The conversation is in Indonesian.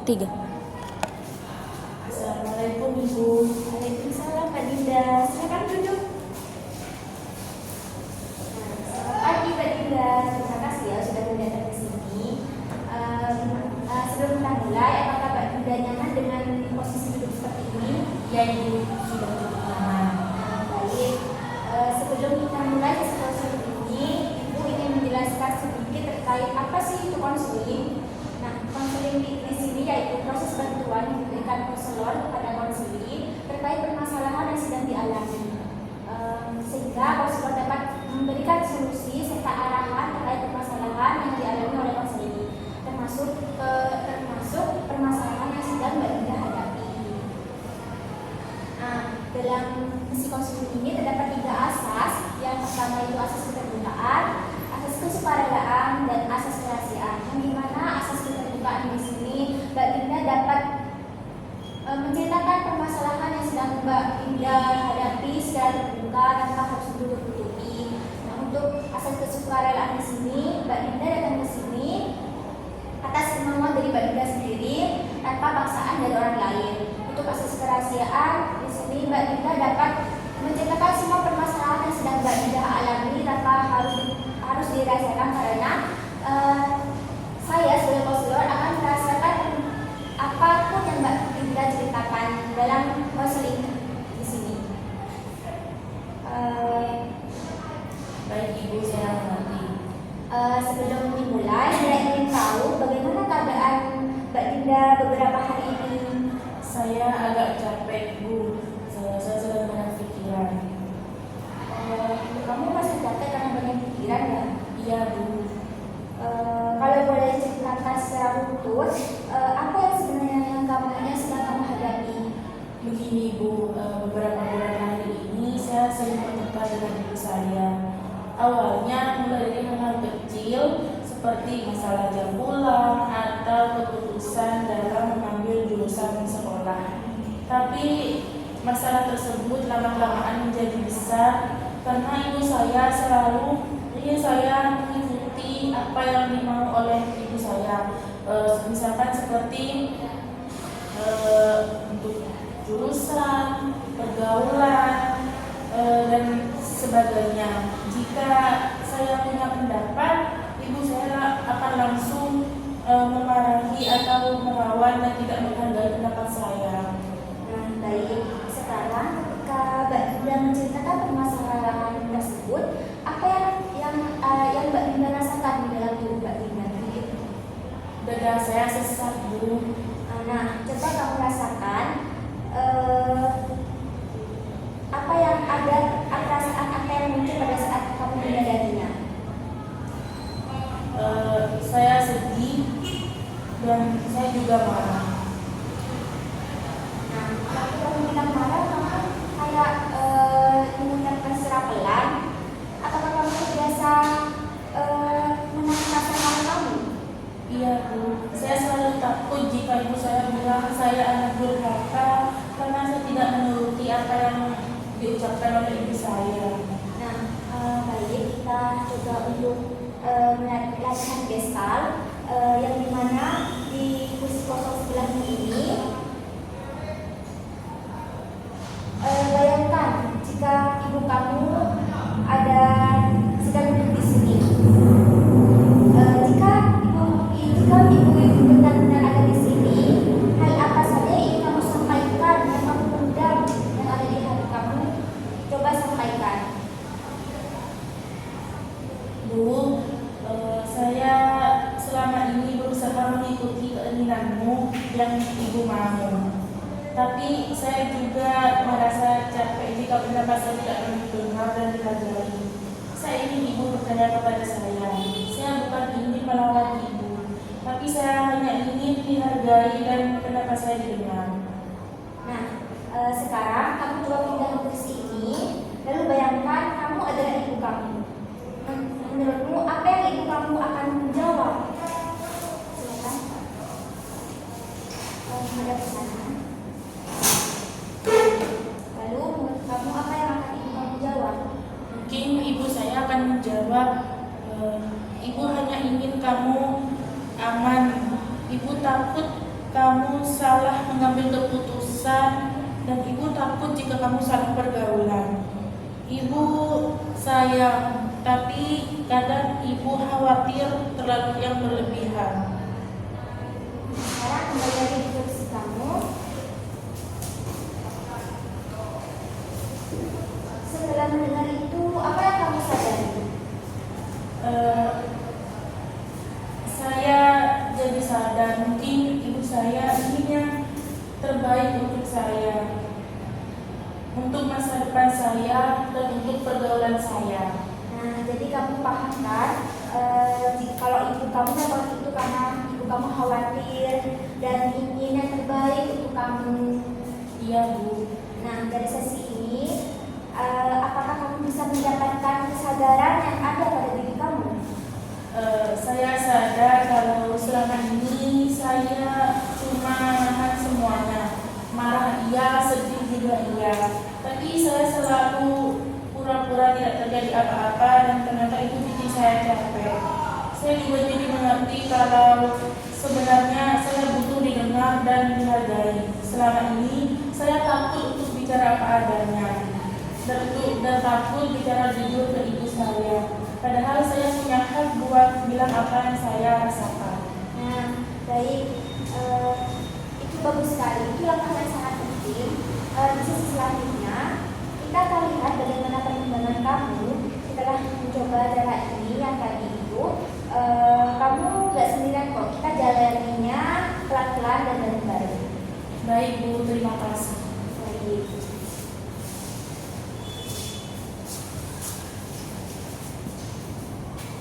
3. Assalamualaikum Ibu. Waalaikumsalam Kak Dinda. Silakan duduk. Selamat pagi Kak Dinda. Terima kasih ya sudah datang ke sini. Sebelum kita mulai, apakah Kak Dinda nyaman dengan posisi duduk seperti ini? Ya Ibu, sudah cukup lama. Baik. Sebelum kita mulai sesi konseling ini, Ibu ingin menjelaskan sedikit terkait apa sih itu konseling. Nah, konseling di sini yaitu proses bantuan yang diberikan konselor kepada konseli terkait permasalahan yang sedang dialami, sehingga konselor dapat memberikan solusi serta arahan terkait permasalahan yang dialami oleh konseli, termasuk permasalahan yang sedang Mbak Dinda hadapi. Nah, dalam misi konseling ini terdapat 3 asas. Yang pertama itu asas keterbukaan, asas kesukarela,an dan asas kerahasiaan. Yang dimana asas keterbukaan di sini Mbak Dinda dapat menceritakan permasalahan yang sedang Mbak Dinda hadapi secara terbuka tanpa harus ditutup-tutupi. Nah, untuk asas kesukarelaan di sini Mbak Dinda datang ke sini atas kemauan dari Mbak Dinda sendiri tanpa paksaan dari orang lain. Untuk asas kerahasiaan di sini Mbak Dinda dapat menceritakan semua permasalahan yang sedang Mbak Dinda alami tanpa harus dirahasiakan, karena saya sebagai konselor akan merasakan apapun yang Mbak Dinda ceritakan dalam konseling di sini. Baik Ibu, saya mengerti. Sebelum dimulai, saya ingin tahu bagaimana keadaan Mbak Dinda beberapa hari ini. Saya agak capek Ibu. Saya sedang banyak pikiran. Kamu masih capek karena banyak pikiran ya? Iya Bu. Kalau boleh ceritakan secara utuh, apa yang sebenarnya yang sedang kamu hadapi? Begini Bu, beberapa bulan hari ini saya sering bertengkar dengan ibu saya. Awalnya mulai dari hal kecil seperti masalah jam pulang atau keputusan dalam mengambil jurusan sekolah. Tapi masalah tersebut lama-kelamaan menjadi besar karena ibu saya selalu ingin saya mengikuti apa yang dimau oleh ibu saya. Misalkan seperti untuk jurusan, pergaulan, dan sebagainya. Jika saya punya pendapat, ibu saya akan langsung memarahi atau melawan dan tidak menghargai pendapat saya. Nah, baik. Sekarang ketika Mbak Dinda menceritakan permasalahan tersebut, apa yang Mbak Dinda rasakan di dalam diri Mbak Dinda? Dada saya sesak Bu. Nah, coba kamu rasakan apa yang ada, perasaan apa yang muncul pada saat kamu menyadarinya. Saya sedih dan saya juga marah. Nah, waktu kamu bilang marah, kamu kayak mengucapkan secara pelan, atau kamu biasa menahan rasa marah kamu? Iya Bu, saya selalu takut jika ibu saya bilang saya anak durhaka karena saya tidak menuruti apa yang diucapkan oleh ibu saya. Nah, baik, kita coba untuk melakukan gestalt, yang dimana di kursi kosong sebelahmu ini, bayangkan jika ibu kamu sedang duduk di sini. Jika ibu benar-benar ada di sini, hal apa saja yang ingin kamu sampaikan, yang kamu pendam, yang ada di hati kamu, coba sampaikan. Bu, saya selama ini berusaha mengikuti keinginanmu yang ibu mau. Tapi saya juga merasa capek jika pendapat saya tidak didengar dan dihargai. Saya ingin ibu percaya kepada saya. Saya bukan ingin melawan ibu, tapi saya hanya ingin dihargai dan pendapat saya didengar. Nah, sekarang kamu coba pindah ke kursi ini, lalu bayangkan kamu adalah ibu kamu. Menurutmu apa yang ibu kamu akan menjawab? Silakan. Menghadap ke sana. Lalu menurut kamu apa yang akan ibu kamu jawab? Mungkin ibu saya akan menjawab, ibu hanya ingin kamu aman. Ibu takut kamu salah mengambil keputusan dan ibu takut jika kamu salah pergaulan. Ibu sayang, tapi kadang ibu khawatir terlalu yang berlebihan. Sekarang kembali lagi di kursi kamu. Setelah mendengar itu, apa yang kamu sadari? Saya jadi sadar mungkin ibu saya ingin yang terbaik untuk saya, untuk masa depan saya dan untuk pergaulan saya. Nah, jadi kamu paham kan? Kalau ibu kamu melakukan itu karena ibu kamu khawatir dan ingin yang terbaik untuk kamu. Iya Bu. Nah, dari sesi ini, apakah kamu bisa mendapatkan kesadaran yang ada pada diri kamu? Saya sadar kalau selama ini saya cuma menahan semuanya, marah iya, sedih juga iya. Tapi saya selalu pura-pura tidak terjadi apa-apa dan ternyata itu bikin saya capek. Saya juga jadi mengerti kalau sebenarnya saya butuh didengar dan dihargai. Selama ini saya takut untuk bicara apa adanya dan takut bicara jujur ke ibu saya. Padahal saya punya hak buat bilang apa yang saya rasakan. Nah, baik, itu bagus sekali. Itu langkah yang sangat penting. Di sisi selanjutnya, kita akan lihat bagaimana perkembangan kamu setelah mencoba cara ini yang tadi itu.